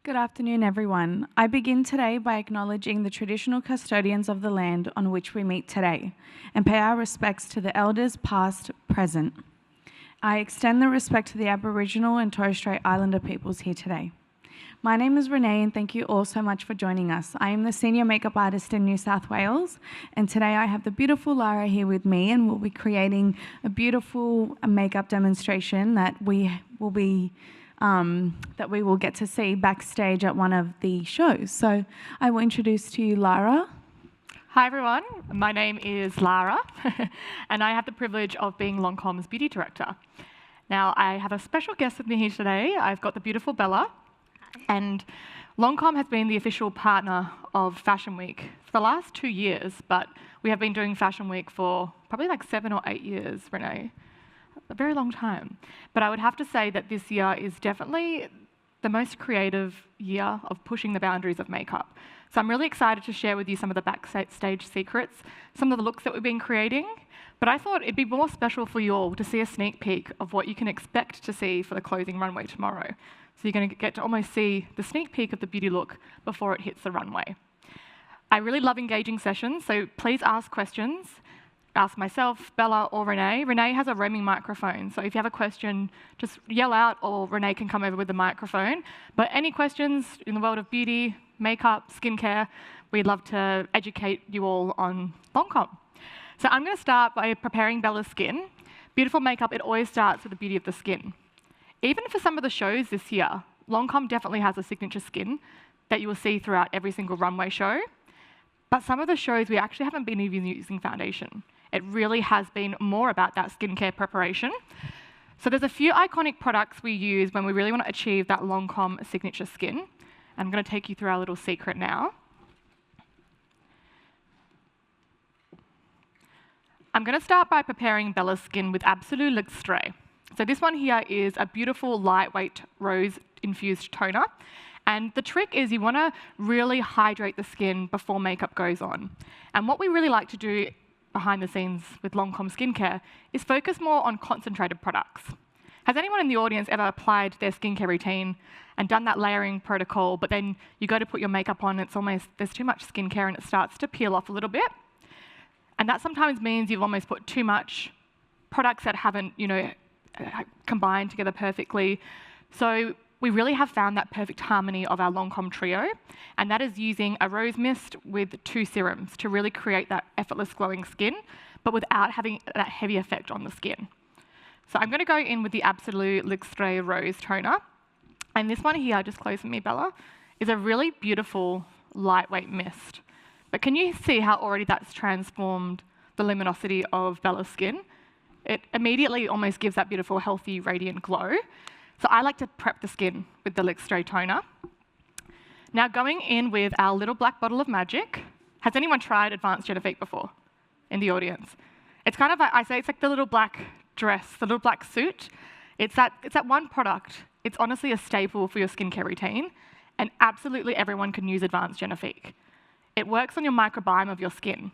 Good afternoon, everyone. I begin today by acknowledging the traditional custodians of the land on which we meet today and pay our respects to the elders past, present. I extend the respect to the Aboriginal and Torres Strait Islander peoples here today. My name is Renee and thank you all so much for joining us. I am the Senior Makeup Artist in New South Wales, and today I have the beautiful Lara here with me, and we'll be creating a beautiful makeup demonstration that we will get to see backstage at one of the shows. So I will introduce to you Lara. Hi everyone, my name is Lara and I have the privilege of being Lancome's beauty director. Now I have a special guest with me here today. I've got the beautiful Bella. And Lancome has been the official partner of Fashion Week for the last 2 years, but we have been doing Fashion Week for probably like 7 or 8 years, Renee. A very long time. But I would have to say that this year is definitely the most creative year of pushing the boundaries of makeup. So I'm really excited to share with you some of the backstage secrets, some of the looks that we've been creating. But I thought it'd be more special for you all to see a sneak peek of what you can expect to see for the closing runway tomorrow. So you're going to get to almost see the sneak peek of the beauty look before it hits the runway. I really love engaging sessions, so please ask questions. Ask myself, Bella, or Renee. Renee has a roaming microphone, so if you have a question, just yell out, or Renee can come over with the microphone. But any questions in the world of beauty, makeup, skincare, we'd love to educate you all on Lancome. So I'm going to start by preparing Bella's skin. Beautiful makeup, it always starts with the beauty of the skin. Even for some of the shows this year, Lancome definitely has a signature skin that you will see throughout every single runway show. But some of the shows, we actually haven't been even using foundation. It really has been more about that skincare preparation. So there's a few iconic products we use when we really want to achieve that Lancome signature skin. And I'm going to take you through our little secret now. I'm going to start by preparing Bella's skin with Absolute Luxray. So this one here is a beautiful, lightweight, rose-infused toner. And the trick is you want to really hydrate the skin before makeup goes on. And what we really like to do behind the scenes with Lancome skincare is focus more on concentrated products. Has anyone in the audience ever applied their skincare routine and done that layering protocol, but then you go to put your makeup on, it's almost, there's too much skincare and it starts to peel off a little bit? And that sometimes means you've almost put too much products that haven't, combined together perfectly. So we really have found that perfect harmony of our Lancome trio, and that is using a rose mist with 2 serums to really create that effortless glowing skin, but without having that heavy effect on the skin. So I'm going to go in with the Absolute Luxray Rose Toner. And this one here, just close with me, Bella, is a really beautiful, lightweight mist. But can you see how already that's transformed the luminosity of Bella's skin? It immediately almost gives that beautiful, healthy, radiant glow. So I like to prep the skin with the Luxray toner. Now going in with our little black bottle of magic. Has anyone tried Advanced Genifique before in the audience? It's kind of like, I say it's like the little black dress, the little black suit. It's that one product. It's honestly a staple for your skincare routine, and absolutely everyone can use Advanced Genifique. It works on your microbiome of your skin.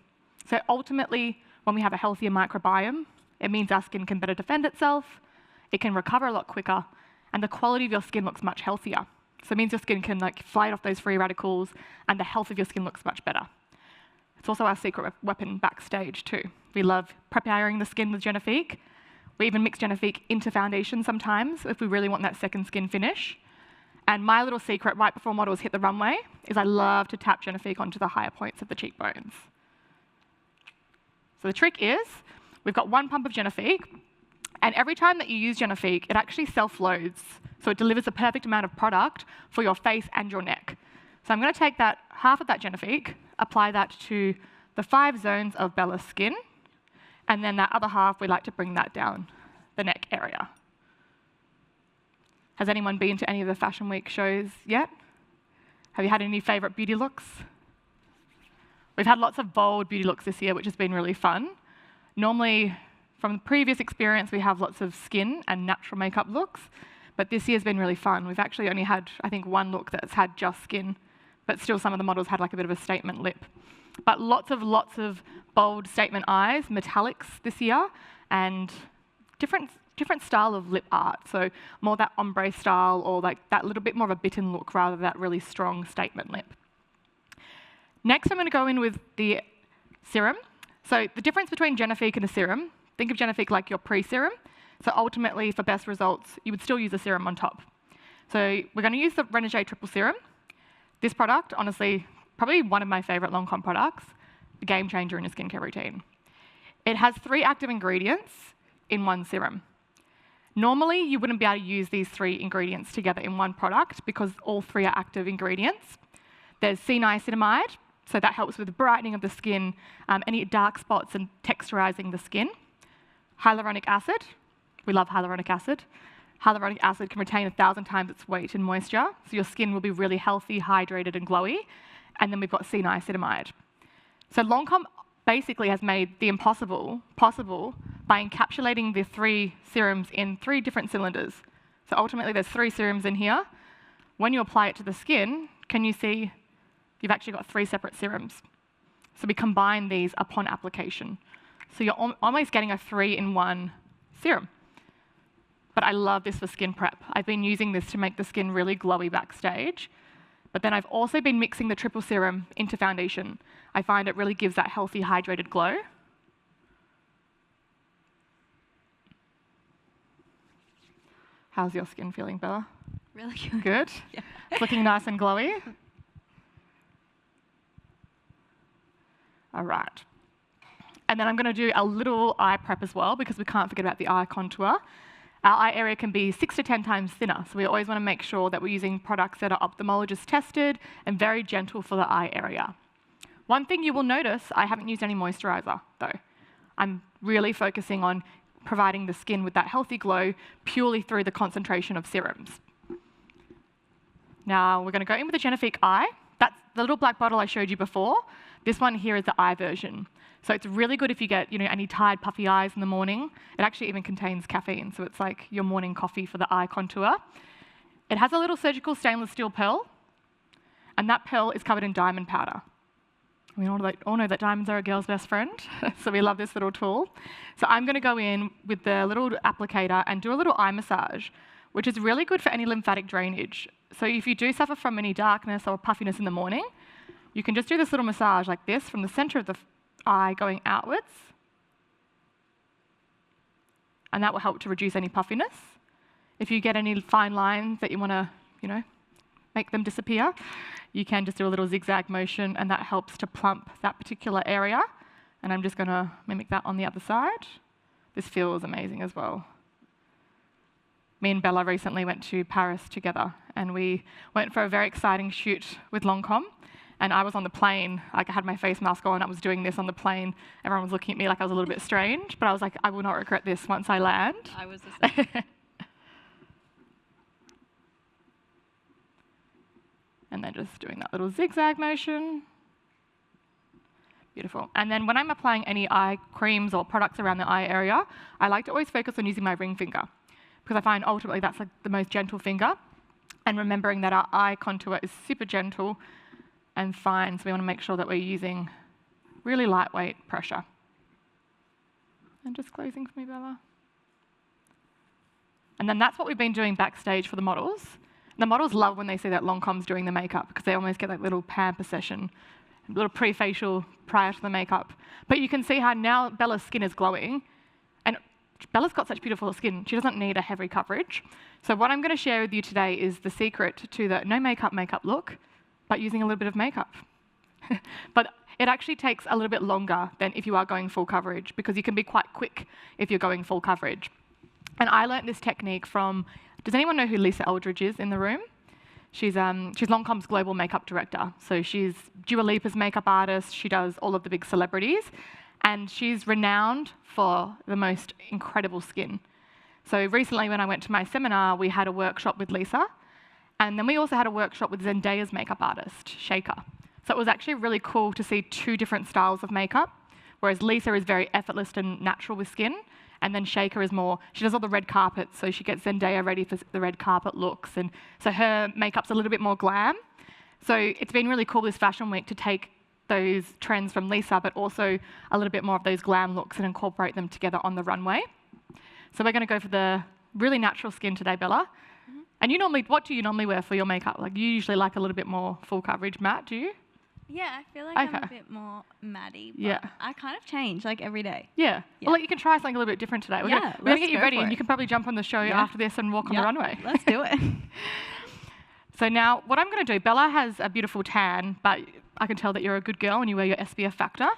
So ultimately, when we have a healthier microbiome, it means our skin can better defend itself, it can recover a lot quicker, and the quality of your skin looks much healthier. So it means your skin can fight off those free radicals, and the health of your skin looks much better. It's also our secret weapon backstage too. We love preparing the skin with Genifique. We even mix Genifique into foundation sometimes if we really want that second skin finish. And my little secret right before models hit the runway is I love to tap Genifique onto the higher points of the cheekbones. So the trick is, we've got 1 pump of Genifique, and every time that you use Genifique, it actually self-loads. So it delivers the perfect amount of product for your face and your neck. So I'm going to take that half of that Genifique, apply that to the 5 zones of Bella's skin, and then that other half, we like to bring that down the neck area. Has anyone been to any of the Fashion Week shows yet? Have you had any favorite beauty looks? We've had lots of bold beauty looks this year, which has been really fun. Normally, from the previous experience, we have lots of skin and natural makeup looks, but this year's been really fun. We've actually only had, I think, 1 look that's had just skin, but still some of the models had like a bit of a statement lip. But lots of bold statement eyes, metallics this year, and different different style of lip art. So more that ombre style, or like that little bit more of a bitten look rather than that really strong statement lip. Next, I'm going to go in with the serum. So the difference between Genifique and a serum, think of Genifique like your pre-serum. So ultimately, for best results, you would still use a serum on top. So we're going to use the Renegade Triple Serum. This product, honestly, probably one of my favorite Lancome products, a game changer in a skincare routine. It has 3 active ingredients in one serum. Normally, you wouldn't be able to use these 3 ingredients together in one product because all 3 are active ingredients. There's C-niacinamide, so that helps with the brightening of the skin, any dark spots and texturizing the skin. Hyaluronic acid, we love hyaluronic acid. Hyaluronic acid can retain 1,000 times its weight in moisture, so your skin will be really healthy, hydrated, and glowy. And then we've got C-niacinamide. So Lancome basically has made the impossible possible by encapsulating the 3 serums in 3 different cylinders. So ultimately, there's 3 serums in here. When you apply it to the skin, can you see you've actually got 3 separate serums? So we combine these upon application. So you're almost getting a 3-in-1 serum. But I love this for skin prep. I've been using this to make the skin really glowy backstage. But then I've also been mixing the triple serum into foundation. I find it really gives that healthy, hydrated glow. How's your skin feeling, Bella? Really good. Good? Yeah. It's looking nice and glowy? All right. And then I'm going to do a little eye prep as well, because we can't forget about the eye contour. Our eye area can be 6 to 10 times thinner, so we always want to make sure that we're using products that are ophthalmologist tested and very gentle for the eye area. One thing you will notice, I haven't used any moisturizer, though. I'm really focusing on providing the skin with that healthy glow purely through the concentration of serums. Now, we're going to go in with the Genifique Eye. That's the little black bottle I showed you before. This one here is the eye version. So it's really good if you get any tired, puffy eyes in the morning. It actually even contains caffeine, so it's like your morning coffee for the eye contour. It has a little surgical stainless steel pearl, and that pearl is covered in diamond powder. We all know that diamonds are a girl's best friend, so we love this little tool. So I'm going to go in with the little applicator and do a little eye massage, which is really good for any lymphatic drainage. So if you do suffer from any darkness or puffiness in the morning, you can just do this little massage like this from the center of the eye going outwards. And that will help to reduce any puffiness. If you get any fine lines that you want to, make them disappear, you can just do a little zigzag motion, and that helps to plump that particular area. And I'm just going to mimic that on the other side. This feels amazing as well. Me and Bella recently went to Paris together, and we went for a very exciting shoot with Lancome. And I was on the plane, I had my face mask on, I was doing this on the plane. Everyone was looking at me like I was a little bit strange, but I was like, I will not regret this once I land. I was the same. And then just doing that little zigzag motion. Beautiful. And then when I'm applying any eye creams or products around the eye area, I like to always focus on using my ring finger, because I find ultimately that's like the most gentle finger. And remembering that our eye contour is super gentle and fine, so we want to make sure that we're using really lightweight pressure. And just closing for me, Bella. And then that's what we've been doing backstage for the models. The models love when they see that Lancome's doing the makeup, because they almost get that little pamper session, a little pre-facial prior to the makeup. But you can see how now Bella's skin is glowing, and Bella's got such beautiful skin, she doesn't need a heavy coverage. So what I'm going to share with you today is the secret to the no makeup look, but using a little bit of makeup. But it actually takes a little bit longer than if you are going full coverage, because you can be quite quick if you're going full coverage. And I learned this technique from, does anyone know who Lisa Eldridge is in the room? She's Lancome's global makeup director. So she's Dua Lipa's makeup artist. She does all of the big celebrities. And she's renowned for the most incredible skin. So recently when I went to my seminar, we had a workshop with Lisa. And then we also had a workshop with Zendaya's makeup artist, Shaker. So it was actually really cool to see 2 different styles of makeup, whereas Lisa is very effortless and natural with skin, and then Shaker is more, she does all the red carpets, so she gets Zendaya ready for the red carpet looks, and so her makeup's a little bit more glam. So it's been really cool this fashion week to take those trends from Lisa, but also a little bit more of those glam looks and incorporate them together on the runway. So we're going to go for the really natural skin today, Bella. And what do you normally wear for your makeup? Like, you usually like a little bit more full coverage matte, do you? Yeah, I feel like I'm a bit more matty, but I kind of change like every day. Yeah. Well, like, you can try something a little bit different today. We're going to get you ready, and you can probably jump on the show after this and walk on the runway. Let's do it. So now what I'm going to do, Bella has a beautiful tan, but I can tell that you're a good girl and you wear your SPF factor.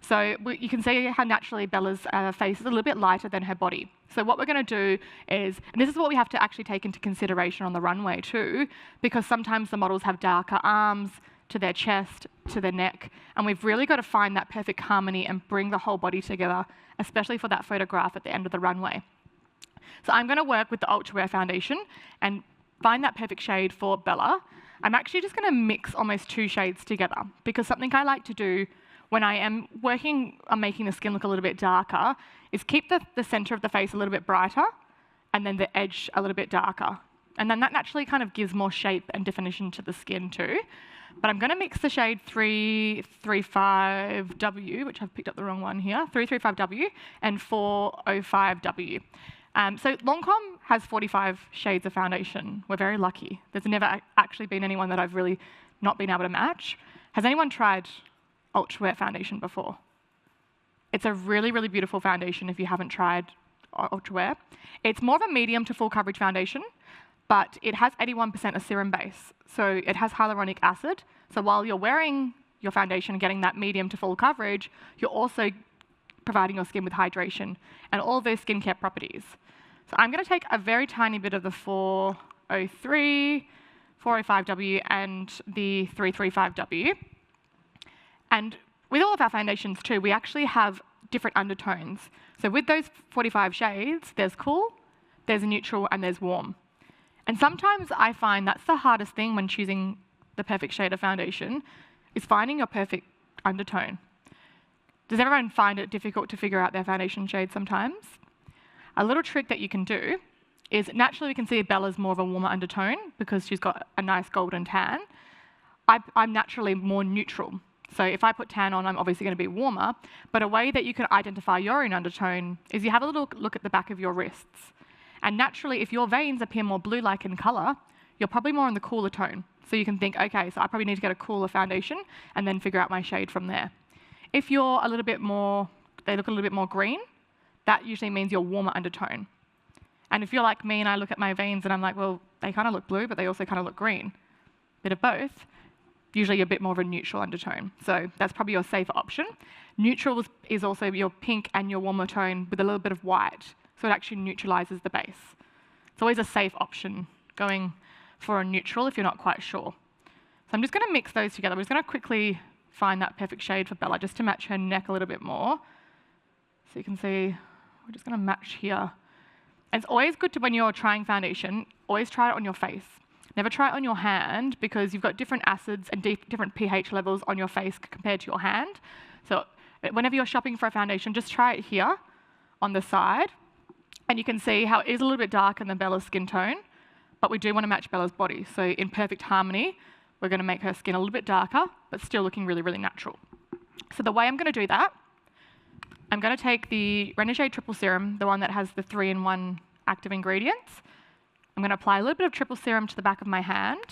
So you can see how naturally Bella's face is a little bit lighter than her body. So what we're going to do is, and this is what we have to actually take into consideration on the runway too, because sometimes the models have darker arms to their chest, to their neck, and we've really got to find that perfect harmony and bring the whole body together, especially for that photograph at the end of the runway. So I'm going to work with the Ultra Wear foundation and find that perfect shade for Bella. I'm actually just going to mix almost 2 shades together, because something I like to do when I am working on making the skin look a little bit darker is keep the center of the face a little bit brighter and then the edge a little bit darker. And then that naturally kind of gives more shape and definition to the skin too. But I'm going to mix the shade 335W, which I've picked up the wrong one here, 335W and 405W. So Lancome has 45 shades of foundation. We're very lucky. There's never actually been anyone that I've really not been able to match. Has anyone tried Ultra Wear foundation before? It's a really, really beautiful foundation if you haven't tried Ultra Wear. It's more of a medium to full coverage foundation, but it has 81% a serum base. So it has hyaluronic acid. So while you're wearing your foundation and getting that medium to full coverage, you're also providing your skin with hydration and all of those skincare properties. So I'm going to take a very tiny bit of the 403, 405W and the 335W. And with all of our foundations too, we actually have different undertones. So with those 45 shades, there's cool, there's neutral, and there's warm. And sometimes I find that's the hardest thing when choosing the perfect shade of foundation, is finding your perfect undertone. Does everyone find it difficult to figure out their foundation shade sometimes? A little trick that you can do is, naturally we can see Bella's more of a warmer undertone because she's got a nice golden tan. I'm naturally more neutral. So if I put tan on, I'm obviously going to be warmer. But a way that you can identify your own undertone is you have a little look at the back of your wrists. And naturally, if your veins appear more blue-like in colour, you're probably more in the cooler tone. So you can think, okay, so I probably need to get a cooler foundation and then figure out my shade from there. If you're a little bit more, they look a little bit more green, that usually means you're warmer undertone. And if you're like me and I look at my veins and I'm like, well, they kind of look blue, but they also kind of look green. Bit of both. Usually a bit more of a neutral undertone. So that's probably your safer option. Neutral is also your pink and your warmer tone with a little bit of white. So it actually neutralizes the base. It's always a safe option going for a neutral if you're not quite sure. So I'm just going to mix those together. We're just going to quickly find that perfect shade for Bella just to match her neck a little bit more. So you can see we're just going to match here. And it's always good to, when you're trying foundation, always try it on your face. Never try it on your hand because you've got different acids and different pH levels on your face compared to your hand. So whenever you're shopping for a foundation, just try it here on the side. And you can see how it is a little bit darker than Bella's skin tone, but we do want to match Bella's body. So in perfect harmony, we're going to make her skin a little bit darker, but still looking really, really natural. So the way I'm going to do that, I'm going to take the Renegade Triple Serum, the one that has the 3-in-1 active ingredients. I'm going to apply a little bit of triple serum to the back of my hand.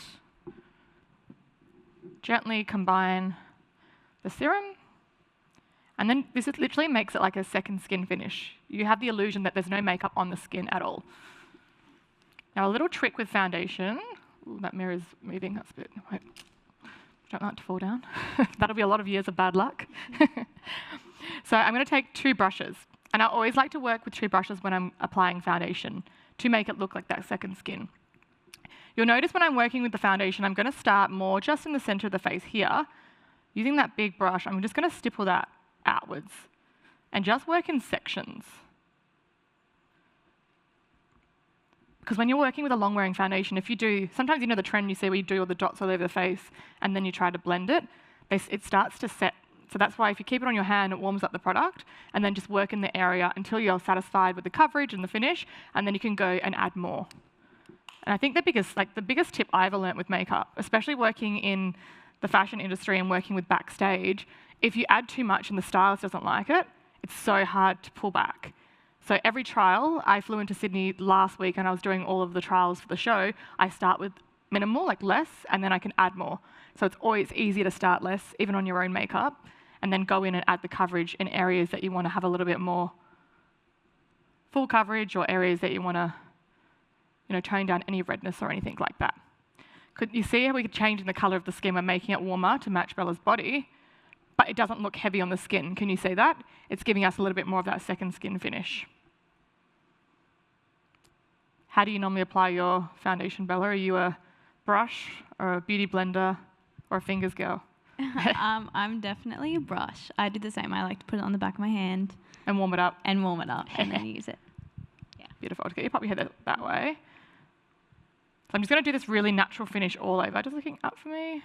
Gently combine the serum. And then this literally makes it like a second skin finish. You have the illusion that there's no makeup on the skin at all. Now a little trick with foundation. Ooh, that mirror's moving, that's a bit, wait. Don't want it to fall down. That'll be a lot of years of bad luck. So I'm going to take 2 brushes. And I always like to work with 2 brushes when I'm applying foundation to make it look like that second skin. You'll notice when I'm working with the foundation, I'm going to start more just in the center of the face here. Using that big brush, I'm just going to stipple that outwards and just work in sections. Because when you're working with a long-wearing foundation, if you do, sometimes you know the trend you see where you do all the dots all over the face and then you try to blend it, it starts to set. So that's why if you keep it on your hand, it warms up the product, and then just work in the area until you're satisfied with the coverage and the finish, and then you can go and add more. And I think the biggest tip I ever learnt with makeup, especially working in the fashion industry and working with backstage, if you add too much and the stylist doesn't like it, it's so hard to pull back. So every trial, I flew into Sydney last week and I was doing all of the trials for the show. I start with minimal, like less, and then I can add more. So it's always easier to start less, even on your own makeup, and then go in and add the coverage in areas that you want to have a little bit more full coverage, or areas that you want to tone down any redness or anything like that. Could you see how we could change in the colour of the skin? We're making it warmer to match Bella's body, but it doesn't look heavy on the skin. Can you see that? It's giving us a little bit more of that second skin finish. How do you normally apply your foundation, Bella? Are you a brush or a beauty blender or a fingers girl? I'm definitely a brush. I do the same. I like to put it on the back of my hand. And warm it up. And warm it up, and then use it. Yeah. Beautiful. I'll get you pop your head that way. So I'm just going to do this really natural finish all over, just looking up for me.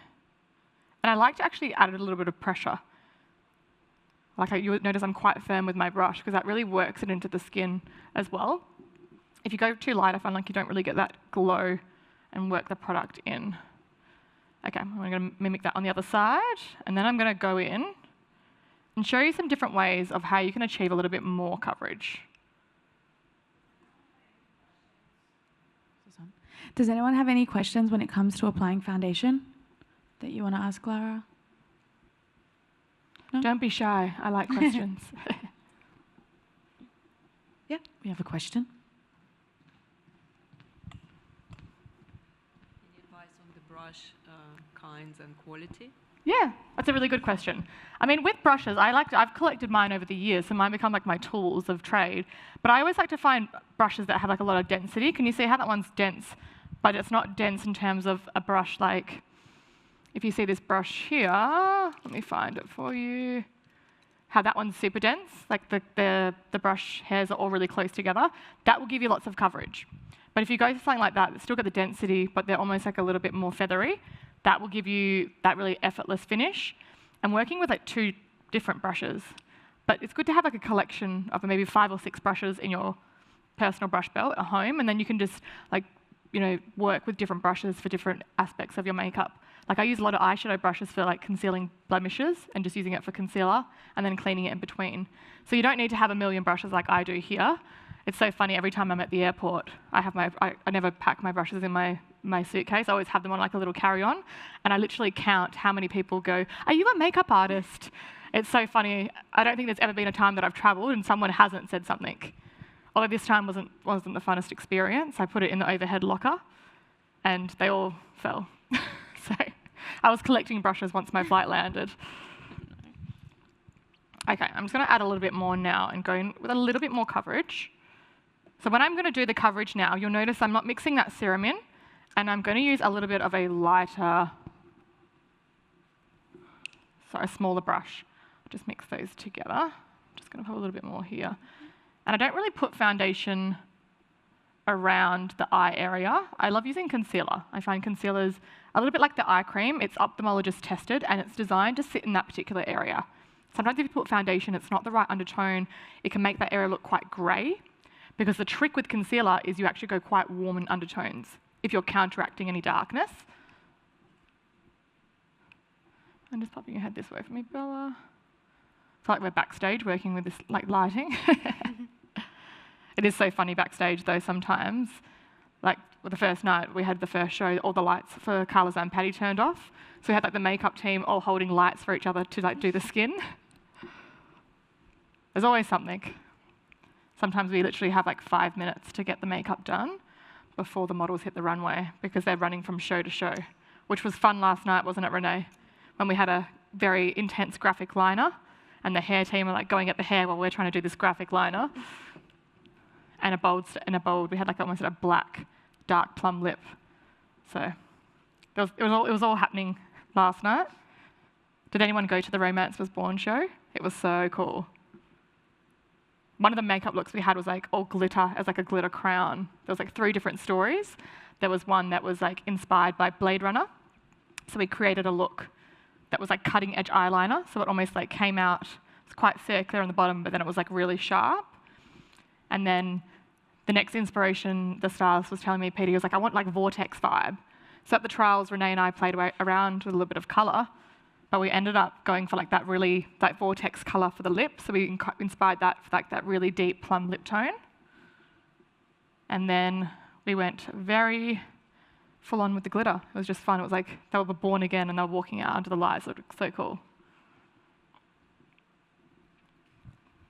And I like to actually add a little bit of pressure. You would notice I'm quite firm with my brush, because that really works it into the skin as well. If you go too light, I find like you don't really get that glow and work the product in. Okay, I'm going to mimic that on the other side, and then I'm going to go in and show you some different ways of how you can achieve a little bit more coverage. Does anyone have any questions when it comes to applying foundation that you want to ask Lara? No? Don't be shy. I like questions. Yeah, we have a question. Any advice on the brush kinds and quality? Yeah, that's a really good question. I mean, with brushes, I've collected mine over the years, so mine become like my tools of trade. But I always like to find brushes that have like a lot of density. Can you see how that one's dense? But it's not dense in terms of a brush like, if you see this brush here, let me find it for you. How that one's super dense, like the brush hairs are all really close together. That will give you lots of coverage. But if you go for something like that, it's still got the density, but they're almost like a little bit more feathery, that will give you that really effortless finish. And working with like 2 different brushes, but it's good to have like a collection of maybe 5 or 6 brushes in your personal brush belt at home, and then you can just like, work with different brushes for different aspects of your makeup. Like I use a lot of eyeshadow brushes for like concealing blemishes and just using it for concealer and then cleaning it in between. So you don't need to have a million brushes like I do here. It's so funny, every time I'm at the airport, I never pack my brushes in my suitcase. I always have them on like a little carry-on, and I literally count how many people go, "Are you a makeup artist?" It's so funny. I don't think there's ever been a time that I've traveled and someone hasn't said something. Although this time wasn't the funnest experience. I put it in the overhead locker, and they all fell. So I was collecting brushes once my flight landed. Okay, I'm just going to add a little bit more now and go in with a little bit more coverage. So when I'm going to do the coverage now, you'll notice I'm not mixing that serum in, and I'm going to use a little bit of a lighter, a smaller brush. Just mix those together. I'm just going to put a little bit more here. And I don't really put foundation around the eye area. I love using concealer. I find concealer's a little bit like the eye cream. It's ophthalmologist tested, and it's designed to sit in that particular area. Sometimes if you put foundation, it's not the right undertone. It can make that area look quite grey, because the trick with concealer is you actually go quite warm in undertones if you're counteracting any darkness. I'm just popping your head this way for me, Bella. It's like we're backstage working with this like lighting. It is so funny backstage though sometimes. Like with the first night, we had the first show, all the lights for Carla's and Patty turned off. So we had like the makeup team all holding lights for each other to like do the skin. There's always something. Sometimes we literally have like 5 minutes to get the makeup done before the models hit the runway, because they're running from show to show, which was fun last night, wasn't it, Renee? When we had a very intense graphic liner, and the hair team are like going at the hair while we're trying to do this graphic liner. And a bold, we had like almost a black, dark plum lip. So it was all happening last night. Did anyone go to the Romance Was Born show? It was so cool. One of the makeup looks we had was like all glitter as like a glitter crown. There was like 3 different stories. There was one that was like inspired by Blade Runner. So we created a look that was like cutting edge eyeliner. So it almost like came out, it's quite circular on the bottom, but then it was like really sharp. And then the next inspiration, the stylist was telling me, Peter, he was like, I want like vortex vibe. So at the trials, Renee and I played around with a little bit of colour but we ended up going for like that really like vortex colour for the lip. So we inspired that for like that really deep plum lip tone. And then we went very full on with the glitter. It was just fun. It was like they were born again and they were walking out under the lights. It looked so cool.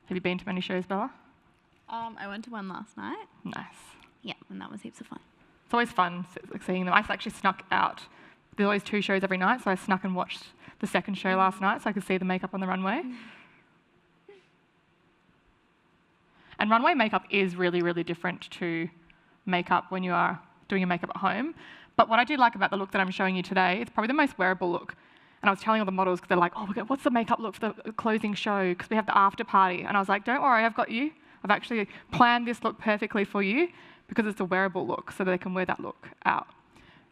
Have you been to many shows, Bella? I went to one last night. Nice. Yeah, and that was heaps of fun. It's always fun seeing them. I actually snuck out. There's always 2 shows every night, so I snuck and watched the second show last night so I could see the makeup on the runway. And runway makeup is really, really different to makeup when you are doing your makeup at home. But what I do like about the look that I'm showing you today, it's probably the most wearable look. And I was telling all the models, because they're like, oh, what's the makeup look for the closing show? Because we have the after party. And I was like, don't worry, I've got you. I've actually planned this look perfectly for you because it's a wearable look, so they can wear that look out.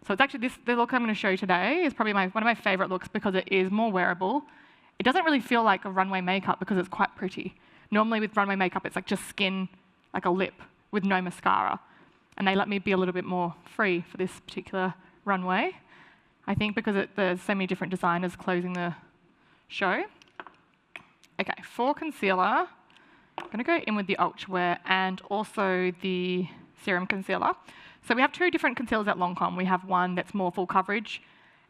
So it's actually the look I'm going to show you today is probably one of my favourite looks because it is more wearable. It doesn't really feel like a runway makeup because it's quite pretty. Normally with runway makeup, it's like just skin, like a lip with no mascara. And they let me be a little bit more free for this particular runway. I think because there's so many different designers closing the show. Okay, for concealer, I'm going to go in with the Ultrawear and also the Serum Concealer. So we have 2 different concealers at Lancome. We have one that's more full coverage,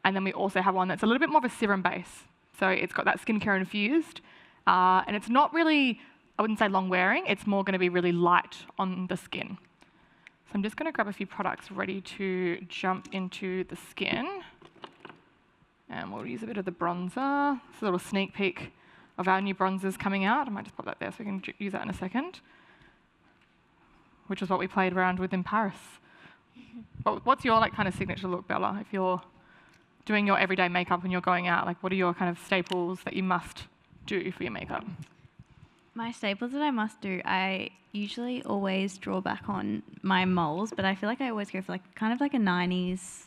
and then we also have one that's a little bit more of a serum base. So it's got that skincare infused, and it's not really, I wouldn't say long wearing, it's more going to be really light on the skin. So I'm just going to grab a few products ready to jump into the skin. And we'll use a bit of the bronzer. It's a little sneak peek of our new bronzers coming out. I might just pop that there so we can use that in a second, which is what we played around with in Paris. What's your like kind of signature look, Bella? If you're doing your everyday makeup when you're going out, like what are your kind of staples that you must do for your makeup? My staples that I must do, I usually always draw back on my moles, but I feel like I always go for like kind of like a 90s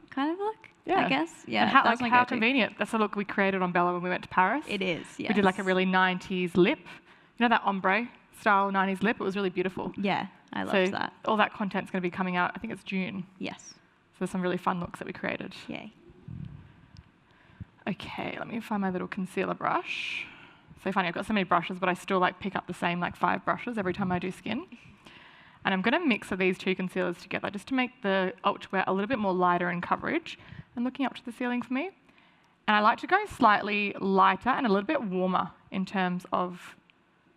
kind of look, I guess. Yeah, and how convenient. That's the look we created on Bella when we went to Paris. It is, yes. We did like a really 90s lip. You know that ombre style 90s lip? It was really beautiful. Yeah, I loved that. All that content's going to be coming out, I think it's June. Yes. So there's some really fun looks that we created. Yay. Okay, let me find my little concealer brush. So funny, I've got so many brushes, but I still like pick up the same like 5 brushes every time I do skin. And I'm going to mix these 2 concealers together just to make the Ultrawear a little bit more lighter in coverage and looking up to the ceiling for me. And I like to go slightly lighter and a little bit warmer in terms of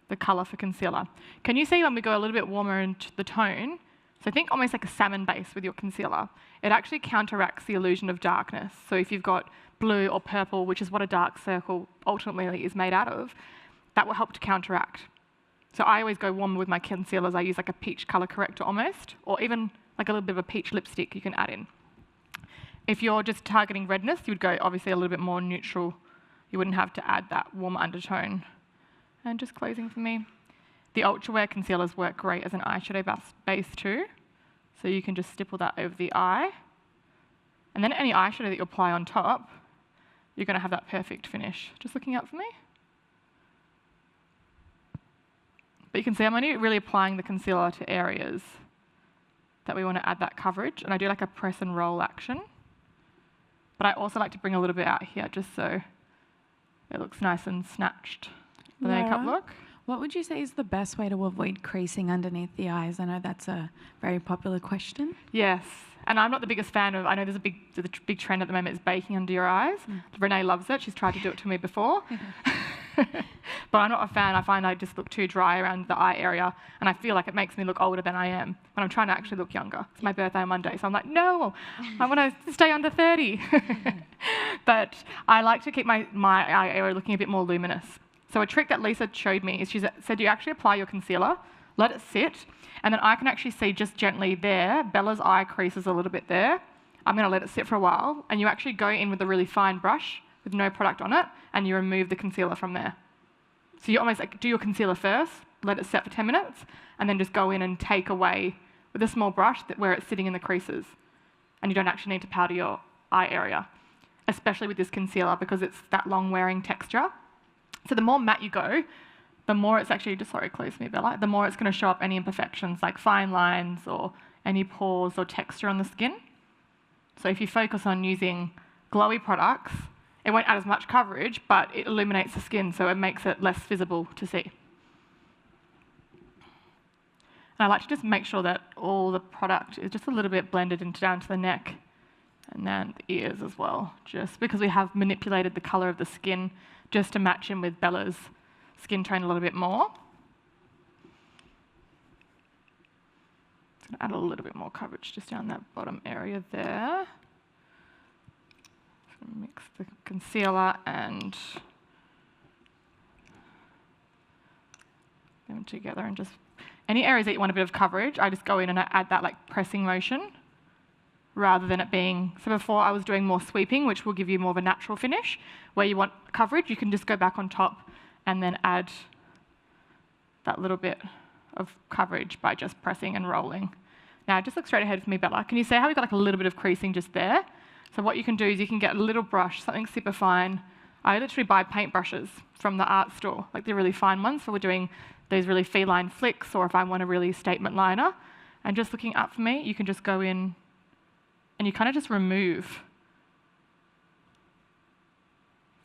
the colour for concealer. Can you see when we go a little bit warmer into the tone? So think almost like a salmon base with your concealer. It actually counteracts the illusion of darkness. So if you've got blue or purple, which is what a dark circle ultimately is made out of, that will help to counteract. So I always go warmer with my concealers. I use like a peach colour corrector almost, or even like a little bit of a peach lipstick you can add in. If you're just targeting redness, you would go obviously a little bit more neutral. You wouldn't have to add that warm undertone. And just closing for me. The Ultrawear concealers work great as an eyeshadow base too. So you can just stipple that over the eye. And then any eyeshadow that you apply on top, you're going to have that perfect finish. Just looking up for me. But you can see I'm only really applying the concealer to areas that we want to add that coverage. And I do like a press and roll action. But I also like to bring a little bit out here just so it looks nice and snatched. The makeup look. What would you say is the best way to avoid creasing underneath the eyes? I know that's a very popular question. Yes. And I'm not the biggest fan of, I know there's a big trend at the moment is baking under your eyes. Renee loves it. She's tried to do it to me before. But I'm not a fan. I find I just look too dry around the eye area. And I feel like it makes me look older than I am when I'm trying to actually look younger. It's my birthday on Monday. So I'm like, no, I want to stay under 30. But I like to keep my eye area looking a bit more luminous. So a trick that Lisa showed me is she said you actually apply your concealer, let it sit, and then I can actually see just gently there, Bella's eye crease is a little bit there. I'm going to let it sit for a while, and you actually go in with a really fine brush with no product on it, and you remove the concealer from there. So you almost like do your concealer first, let it set for 10 minutes, and then just go in and take away with a small brush where it's sitting in the creases. And you don't actually need to powder your eye area, especially with this concealer because it's that long wearing texture. So the more matte you go, the more it's actually, just sorry, close me, Bella, the more it's going to show up any imperfections like fine lines or any pores or texture on the skin. So if you focus on using glowy products, It won't add as much coverage, but it illuminates the skin, so it makes it less visible to see. And I like to just make sure that all the product is just a little bit blended into down to the neck and then the ears as well, just because we have manipulated the colour of the skin just to match in with Bella's skin tone a little bit more. Just going to add a little bit more coverage just down that bottom area there. Just going to mix the concealer and them together, and just any areas that you want a bit of coverage, I just go in and I add that like pressing motion rather than it being, so before I was doing more sweeping, which will give you more of a natural finish. Where you want coverage, you can just go back on top and then add that little bit of coverage by just pressing and rolling. Now, just look straight ahead for me, Bella. Can you see how we've got like a little bit of creasing just there? So what you can do is you can get a little brush, something super fine. I literally buy paint brushes from the art store, like the really fine ones, so we're doing those really feline flicks, or if I want a really statement liner. And just looking up for me, you can just go in and you kind of just remove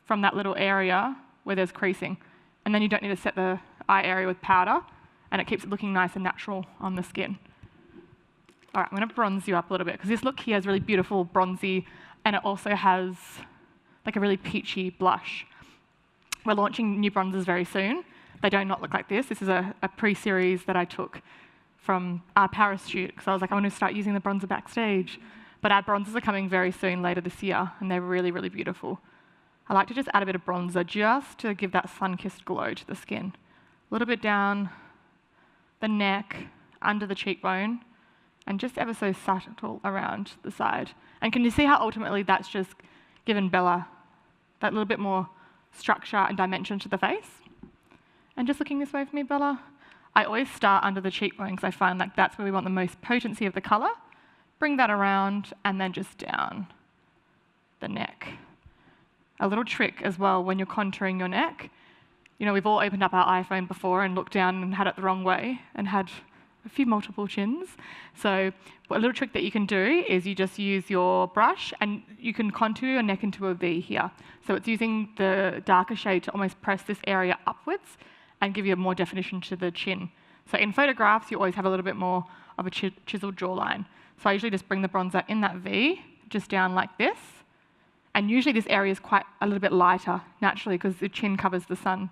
from that little area where there's creasing. And then you don't need to set the eye area with powder, and it keeps it looking nice and natural on the skin. All right, I'm going to bronze you up a little bit, because this look here is really beautiful, bronzy, and it also has like a really peachy blush. We're launching new bronzers very soon. They do not look like this. This is a pre-series that I took from our Paris shoot, because I was like, I want to start using the bronzer backstage. But our bronzers are coming very soon later this year, and they're really, really beautiful. I like to just add a bit of bronzer just to give that sun-kissed glow to the skin. A little bit down the neck, under the cheekbone, and just ever so subtle around the side. And can you see how ultimately that's just given Bella that little bit more structure and dimension to the face? And just looking this way for me, Bella, I always start under the cheekbone, because I find like that's where we want the most potency of the colour. Bring that around, and then just down the neck. A little trick as well when you're contouring your neck. You know, we've all opened up our iPhone before and looked down and had it the wrong way and had a few multiple chins. So a little trick that you can do is you just use your brush and you can contour your neck into a V here. So it's using the darker shade to almost press this area upwards and give you more definition to the chin. So in photographs, you always have a little bit more of a chiseled jawline. So I usually just bring the bronzer in that V, just down like this. And usually this area is quite a little bit lighter, naturally, because the chin covers the sun.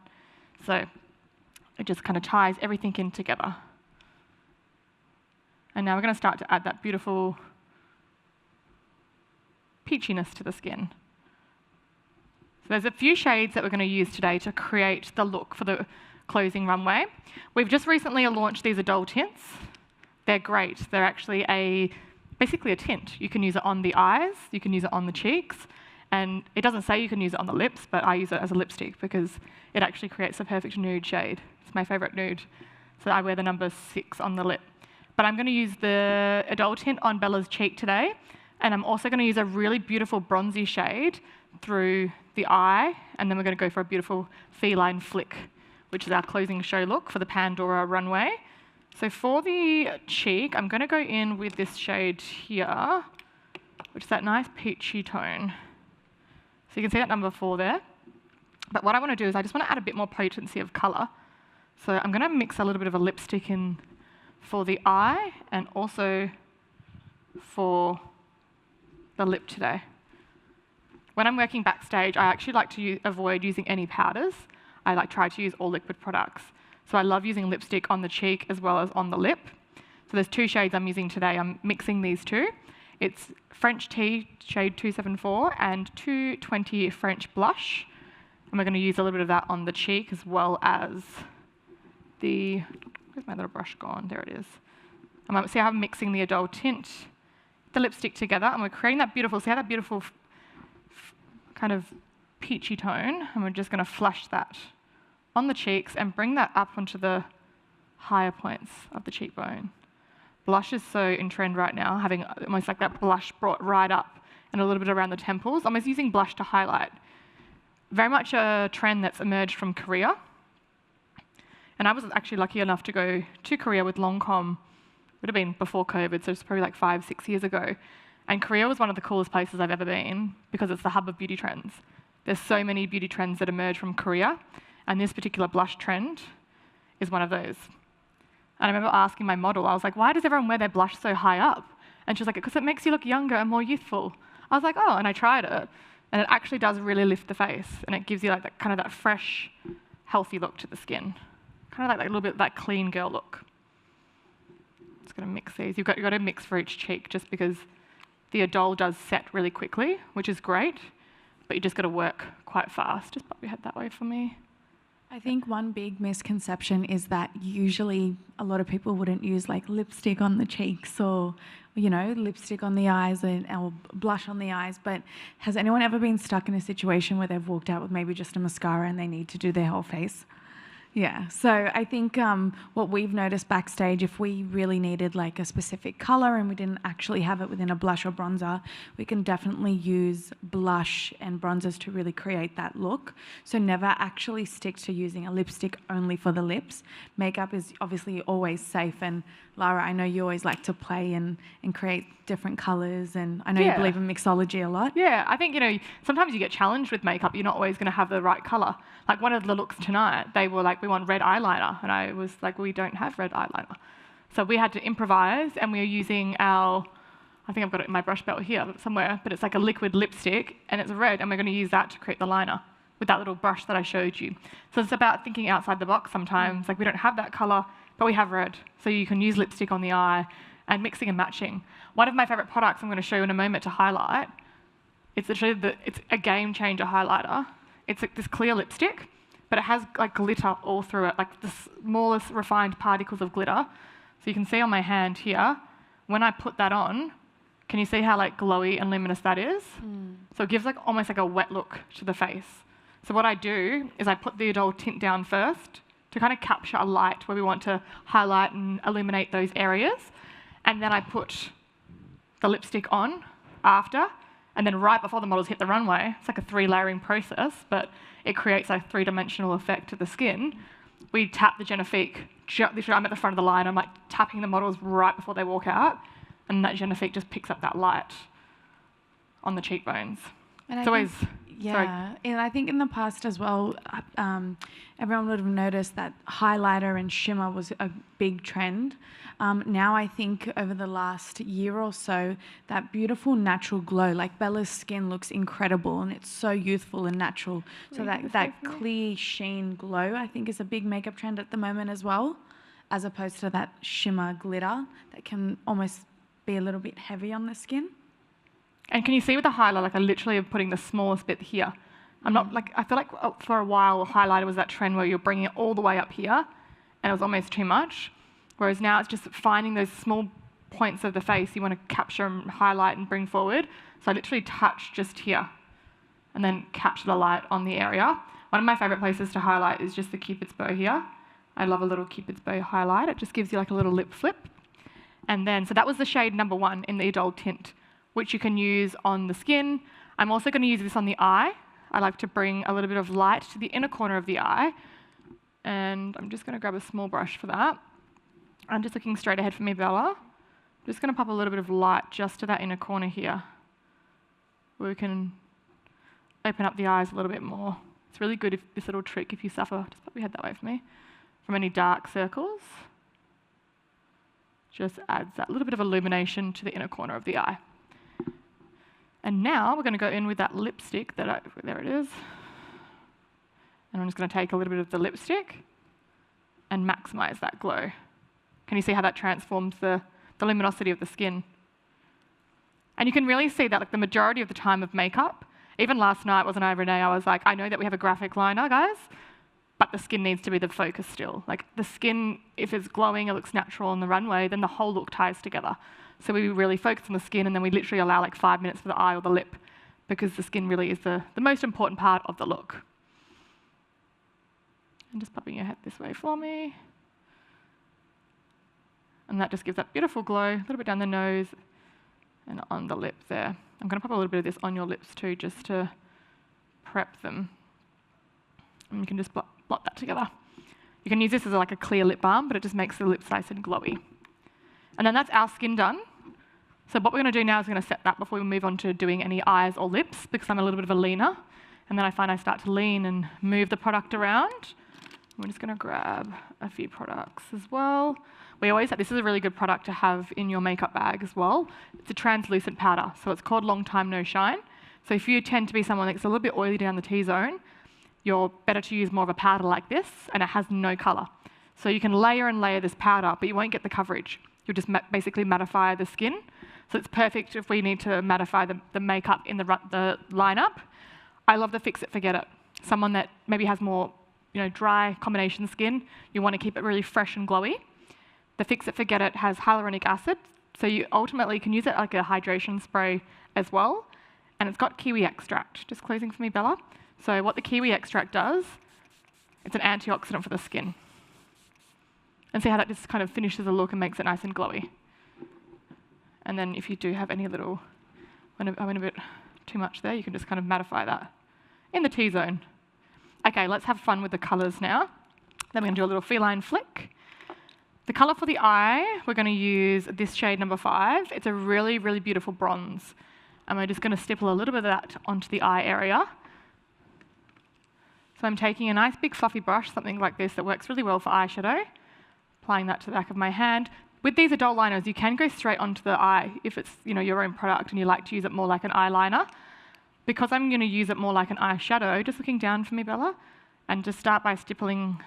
So it just kind of ties everything in together. And now we're going to start to add that beautiful peachiness to the skin. So there's a few shades that we're going to use today to create the look for the closing runway. We've just recently launched these Adult tints. They're great. They're actually basically a tint. You can use it on the eyes, you can use it on the cheeks, and it doesn't say you can use it on the lips, but I use it as a lipstick because it actually creates a perfect nude shade. It's my favourite nude. So I wear the number 6 on the lip. But I'm going to use the Adult tint on Bella's cheek today, and I'm also going to use a really beautiful bronzy shade through the eye, and then we're going to go for a beautiful feline flick, which is our closing show look for the Pandora runway. So for the cheek, I'm going to go in with this shade here, which is that nice peachy tone. So you can see that number 4 there. But what I want to do is I just want to add a bit more potency of colour. So I'm going to mix a little bit of a lipstick in for the eye and also for the lip today. When I'm working backstage, I actually like to avoid using any powders. I try to use all liquid products. So I love using lipstick on the cheek as well as on the lip. So there's 2 shades I'm using today. I'm mixing these 2. It's French Tea shade 274 and 220 French Blush. And we're going to use a little bit of that on the cheek as well as the, where's my little brush gone? There it is. See how I'm mixing the Adult tint, the lipstick together, and we're creating that beautiful, see how that beautiful kind of peachy tone, and we're just going to flush that on the cheeks and bring that up onto the higher points of the cheekbone. Blush is so in trend right now, having almost like that blush brought right up and a little bit around the temples, almost using blush to highlight. Very much a trend that's emerged from Korea. And I was actually lucky enough to go to Korea with Lancome. It would have been before COVID, so it's probably like 5-6 years ago. And Korea was one of the coolest places I've ever been because it's the hub of beauty trends. There's so many beauty trends that emerge from Korea, and this particular blush trend is one of those. And I remember asking my model, I was like, why does everyone wear their blush so high up? And she was like, because it makes you look younger and more youthful. I was like, oh, and I tried it. And it actually does really lift the face, and it gives you like that kind of that fresh, healthy look to the skin. Kind of like a little bit of that clean girl look. Just gonna mix these. You've got to mix for each cheek just because the Idol does set really quickly, which is great, but you just got to work quite fast. Just pop your head that way for me. I think one big misconception is that usually a lot of people wouldn't use like lipstick on the cheeks or, you know, lipstick on the eyes or blush on the eyes. But has anyone ever been stuck in a situation where they've walked out with maybe just a mascara and they need to do their whole face? Yeah, so I think what we've noticed backstage, if we really needed like a specific color and we didn't actually have it within a blush or bronzer, we can definitely use blush and bronzers to really create that look. So never actually stick to using a lipstick only for the lips. Makeup is obviously always safe, and Lara, I know you always like to play and create different colors, and I know you believe in mixology a lot. Yeah, I think, you know, sometimes you get challenged with makeup. You're not always going to have the right color. Like one of the looks tonight, they were like, we want red eyeliner. And I was like, we don't have red eyeliner. So we had to improvise, and we were using our, I think I've got it in my brush belt here somewhere, but it's like a liquid lipstick, and it's red, and we're going to use that to create the liner with that little brush that I showed you. So it's about thinking outside the box sometimes. Like we don't have that color, but we have red. So you can use lipstick on the eye and mixing and matching. One of my favorite products I'm going to show you in a moment to highlight, it's literally it's a game changer highlighter. It's like this clear lipstick, but it has like glitter all through it, like the smallest refined particles of glitter. So you can see on my hand here, when I put that on, can you see how like glowy and luminous that is? So it gives like almost like a wet look to the face. So what I do is I put the Idol tint down first to kind of capture a light where we want to highlight and illuminate those areas. And then I put the lipstick on after, and then right before the models hit the runway. It's like a 3-layering process, but it creates a 3-dimensional effect to the skin. We tap the Genifique, literally I'm at the front of the line, I'm like tapping the models right before they walk out, and that Genifique just picks up that light on the cheekbones. And it's always... Yeah, and I think in the past as well, everyone would have noticed that highlighter and shimmer was a big trend. Now I think over the last year or so, that beautiful natural glow, like Bella's skin looks incredible and it's so youthful and natural. So that clear sheen glow, I think, is a big makeup trend at the moment as well, as opposed to that shimmer glitter that can almost be a little bit heavy on the skin. And can you see with the highlighter, like I literally am putting the smallest bit here. I'm not like, I feel like for a while highlighter was that trend where you're bringing it all the way up here and it was almost too much. Whereas now it's just finding those small points of the face you want to capture and highlight and bring forward. So I literally touch just here and then capture the light on the area. One of my favorite places to highlight is just the Cupid's bow here. I love a little Cupid's bow highlight. It just gives you like a little lip flip. And then, so that was the shade number 1 in the Idol tint, which you can use on the skin. I'm also going to use this on the eye. I like to bring a little bit of light to the inner corner of the eye. And I'm just going to grab a small brush for that. I'm just looking straight ahead for me, Bella. I'm just going to pop a little bit of light just to that inner corner here, where we can open up the eyes a little bit more. It's really good if this little trick, if you suffer, just pop your head that way for me, from any dark circles. Just adds that little bit of illumination to the inner corner of the eye. And now we're going to go in with that lipstick there it is. And I'm just going to take a little bit of the lipstick and maximize that glow. Can you see how that transforms the luminosity of the skin? And you can really see that like the majority of the time of makeup, even last night, wasn't I, Renee? I was like, I know that we have a graphic liner, guys, but the skin needs to be the focus still. Like the skin, if it's glowing, it looks natural on the runway, then the whole look ties together. So we really focus on the skin, and then we literally allow like 5 minutes for the eye or the lip, because the skin really is the most important part of the look. And just popping your head this way for me. And that just gives that beautiful glow, a little bit down the nose and on the lip there. I'm going to pop a little bit of this on your lips too, just to prep them. And you can just blot that together. You can use this as like a clear lip balm, but it just makes the lips nice and glowy. And then that's our skin done. So what we're going to do now is we're going to set that before we move on to doing any eyes or lips, because I'm a little bit of a leaner, and And then I find I start to lean and move the product around. We're just going to grab a few products as well. We always say this is a really good product to have in your makeup bag as well. It's a translucent powder, so it's called Long Time No Shine. So if you tend to be someone that's a little bit oily down the T-zone, you're better to use more of a powder like this, and it has no colour. So you can layer and layer this powder, but you won't get the coverage. You'll just basically mattify the skin. So it's perfect if we need to mattify the makeup in the lineup. I love the Fix It, Forget It. Someone that maybe has more dry combination skin, you want to keep it really fresh and glowy. The Fix It, Forget It has hyaluronic acid, so you ultimately can use it like a hydration spray as well. And it's got kiwi extract. Just closing for me, Bella. So what the kiwi extract does, it's an antioxidant for the skin. And see how that just kind of finishes the look and makes it nice and glowy. And then if you do have any little, I went a bit too much there, you can just kind of mattify that in the T-zone. Okay, let's have fun with the colours now. Then we're going to do a little feline flick. The colour for the eye, we're going to use this shade number 5. It's a really, really beautiful bronze. And we're just going to stipple a little bit of that onto the eye area. So I'm taking a nice big fluffy brush, something like this that works really well for eyeshadow, applying that to the back of my hand. With these adult liners, you can go straight onto the eye if it's your own product and you like to use it more like an eyeliner. Because I'm going to use it more like an eyeshadow, just looking down for me, Bella, and just start by stippling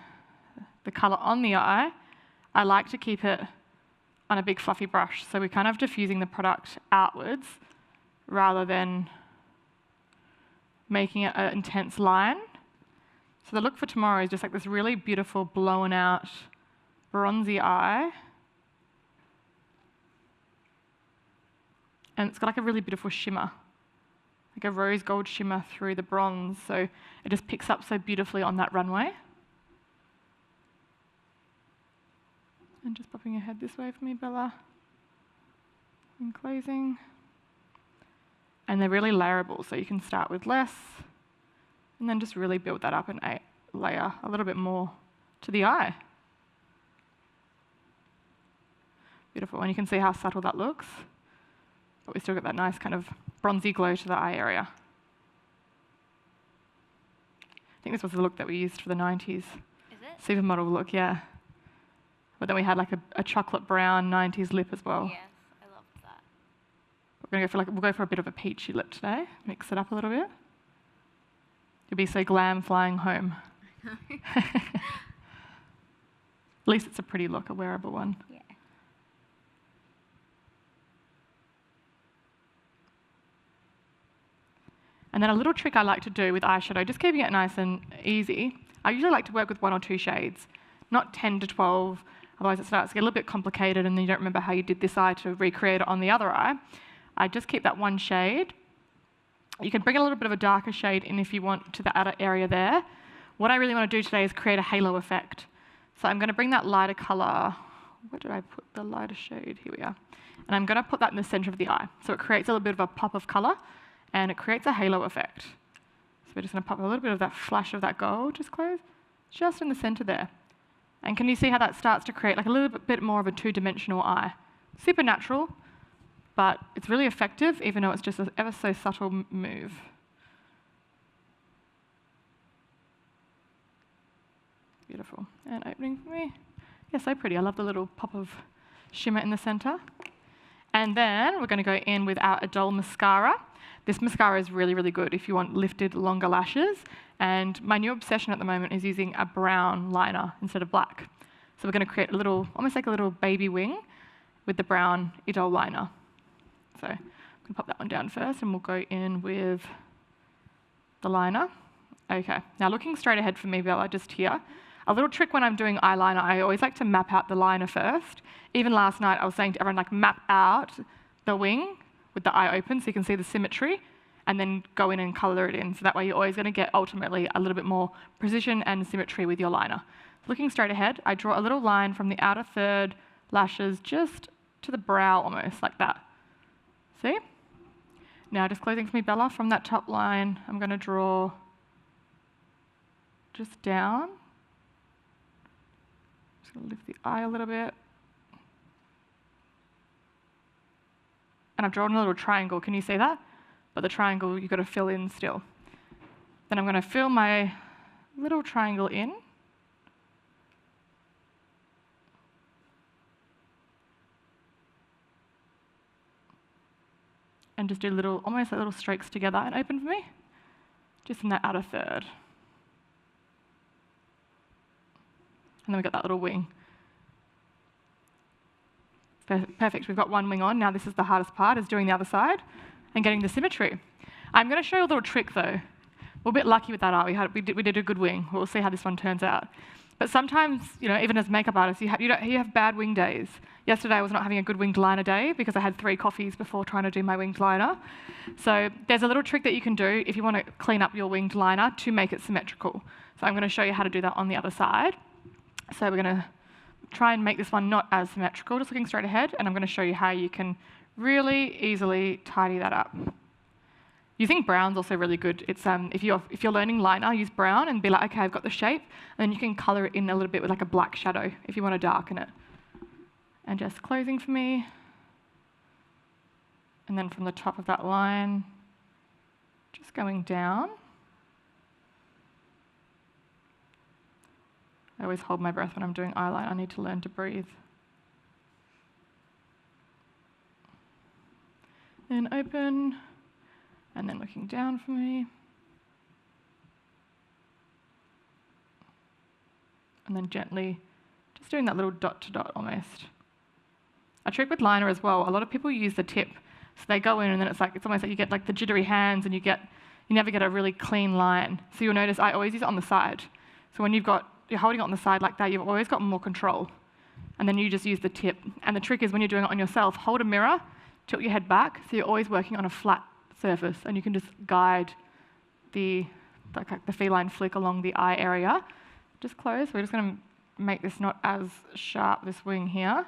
the colour on the eye, I like to keep it on a big fluffy brush. So we're kind of diffusing the product outwards rather than making it an intense line. So the look for tomorrow is just like this really beautiful blown out bronzy eye. And it's got like a really beautiful shimmer, like a rose gold shimmer through the bronze. So it just picks up so beautifully on that runway. And just popping your head this way for me, Bella. And closing. And they're really layerable, so you can start with less and then just really build that up and layer a little bit more to the eye. Beautiful, and you can see how subtle that looks, but we still got that nice kind of bronzy glow to the eye area. I think this was the look that we used for the 90s. Is it? Supermodel look, yeah. But then we had like a chocolate brown 90s lip as well. Yes, I loved that. We'll go for a bit of a peachy lip today, mix it up a little bit. You'll be so glam flying home. At least it's a pretty look, a wearable one. Yeah. And then a little trick I like to do with eyeshadow, just keeping it nice and easy. I usually like to work with 1 or 2 shades, not 10 to 12, otherwise it starts to get a little bit complicated and then you don't remember how you did this eye to recreate it on the other eye. I just keep that 1 shade. You can bring a little bit of a darker shade in if you want to the outer area there. What I really want to do today is create a halo effect. So I'm going to bring that lighter colour. Where did I put the lighter shade? Here we are. And I'm going to put that in the centre of the eye. So it creates a little bit of a pop of colour and it creates a halo effect. So we're just going to pop a little bit of that flash of that gold, just close, just in the centre there. And can you see how that starts to create like a little bit more of a 2-dimensional eye? Super natural, but it's really effective, even though it's just an ever so subtle move. Beautiful. And opening for me. Yeah, so pretty. I love the little pop of shimmer in the center. And then we're going to go in with our Adole mascara. This mascara is really, really good if you want lifted, longer lashes. And my new obsession at the moment is using a brown liner instead of black. So we're going to create a little, almost like a little baby wing with the brown Adole liner. So I'm going to pop that one down first, and we'll go in with the liner. Okay, now looking straight ahead for me, Bella, just here. A little trick when I'm doing eyeliner, I always like to map out the liner first. Even last night, I was saying to everyone, like, map out the wing with the eye open so you can see the symmetry, and then go in and colour it in. So that way you're always going to get, ultimately, a little bit more precision and symmetry with your liner. Looking straight ahead, I draw a little line from the outer third lashes just to the brow almost, like that. See? Now, just closing for me, Bella, from that top line, I'm going to draw just down. Just going to lift the eye a little bit. And I've drawn a little triangle. Can you see that? But the triangle, you've got to fill in still. Then I'm going to fill my little triangle in. And just do little, almost like little streaks together and open for me, just in that outer third. And then we've got that little wing. Perfect, we've got one wing on. Now this is the hardest part, is doing the other side and getting the symmetry. I'm going to show you a little trick though. We're a bit lucky with that art. We did a good wing. We'll see how this one turns out. But sometimes, even as makeup artists, you have bad wing days. Yesterday I was not having a good winged liner day because I had 3 coffees before trying to do my winged liner. So there's a little trick that you can do if you want to clean up your winged liner to make it symmetrical. So I'm going to show you how to do that on the other side. So we're going to try and make this one not as symmetrical, just looking straight ahead, and I'm going to show you how you can really easily tidy that up. Using brown's also really good. It's if you're learning liner, use brown and be like, okay, I've got the shape, and then you can color it in a little bit with like a black shadow if you want to darken it. And just closing for me. And then from the top of that line, just going down. I always hold my breath when I'm doing eyeliner. I need to learn to breathe. Then open, and then looking down for me. And then gently, just doing that little dot to dot almost. A trick with liner as well, a lot of people use the tip. So they go in and then it's almost like you get like the jittery hands and you never get a really clean line. So you'll notice I always use it on the side. So when you're holding it on the side like that, you've always got more control. And then you just use the tip. And the trick is when you're doing it on yourself, hold a mirror, tilt your head back, so you're always working on a flat surface, and you can just guide the feline flick along the eye area. Just close. We're just going to make this not as sharp, this wing here.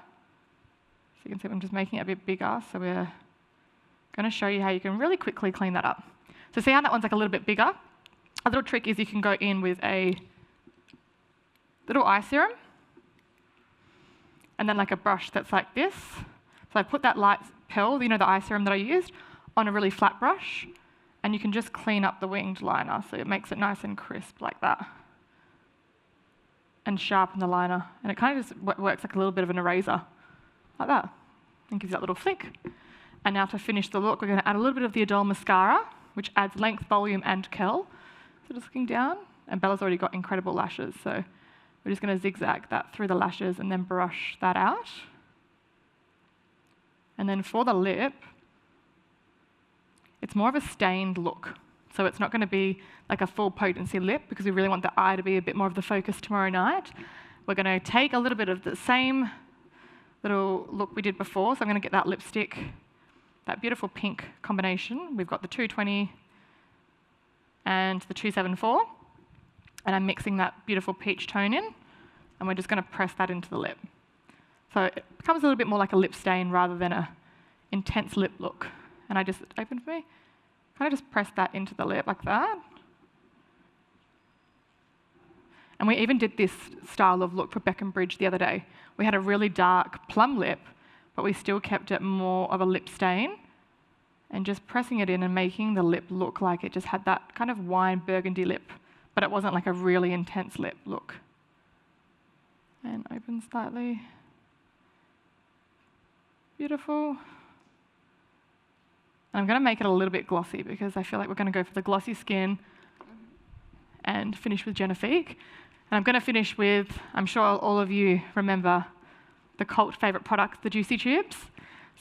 So you can see I'm just making it a bit bigger. So we're going to show you how you can really quickly clean that up. So see how that one's like a little bit bigger? A little trick is you can go in with a little eye serum, and then like a brush that's like this. So I put that light pill, the eye serum that I used, on a really flat brush, and you can just clean up the winged liner, so it makes it nice and crisp like that. And sharpen the liner, and it kind of just works like a little bit of an eraser, like that, and gives that little flick. And now to finish the look, we're going to add a little bit of the Adore mascara, which adds length, volume, and curl. So just looking down, and Bella's already got incredible lashes, so we're just going to zigzag that through the lashes and then brush that out. And then for the lip, it's more of a stained look. So it's not going to be like a full potency lip because we really want the eye to be a bit more of the focus tomorrow night. We're going to take a little bit of the same little look we did before. So I'm going to get that lipstick, that beautiful pink combination. We've got the 220 and the 274. And I'm mixing that beautiful peach tone in. And we're just going to press that into the lip. So it becomes a little bit more like a lip stain rather than an intense lip look. And I just open for me, kind of just press that into the lip like that. And we even did this style of look for Beckenbridge the other day. We had a really dark plum lip, but we still kept it more of a lip stain. And just pressing it in and making the lip look like it just had that kind of wine burgundy lip, but it wasn't like a really intense lip look. And open slightly. Beautiful. And I'm going to make it a little bit glossy because I feel like we're going to go for the glossy skin and finish with Genifique. And I'm going to finish with, I'm sure all of you remember the cult favourite product, the Juicy Tubes.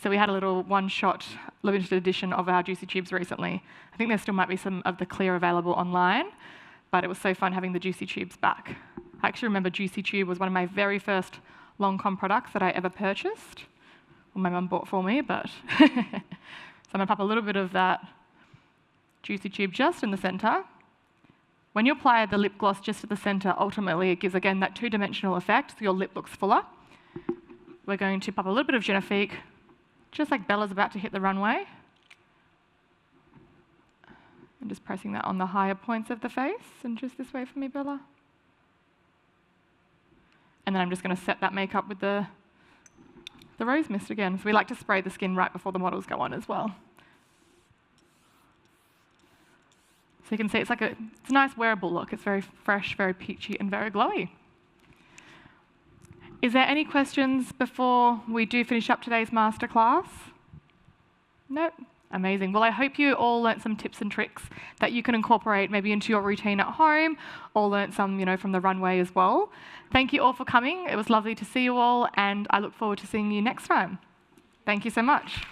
So we had a little one-shot limited edition of our Juicy Tubes recently. I think there still might be some of the clear available online, but it was so fun having the Juicy Tubes back. I actually remember Juicy Tube was one of my very first Lancome products that I ever purchased. Well, my mum bought for me, but... So I'm going to pop a little bit of that Juicy Tube just in the centre. When you apply the lip gloss just at the centre, ultimately it gives, again, that two-dimensional effect, so your lip looks fuller. We're going to pop a little bit of Genifique, just like Bella's about to hit the runway. I'm just pressing that on the higher points of the face, and just this way for me, Bella. And then I'm just going to set that makeup with the rose mist again. So we like to spray the skin right before the models go on as well. So you can see it's a nice wearable look. It's very fresh, very peachy, and very glowy. Is there any questions before we do finish up today's masterclass? No? Amazing. Well, I hope you all learnt some tips and tricks that you can incorporate maybe into your routine at home, or learnt some, from the runway as well. Thank you all for coming. It was lovely to see you all, and I look forward to seeing you next time. Thank you so much.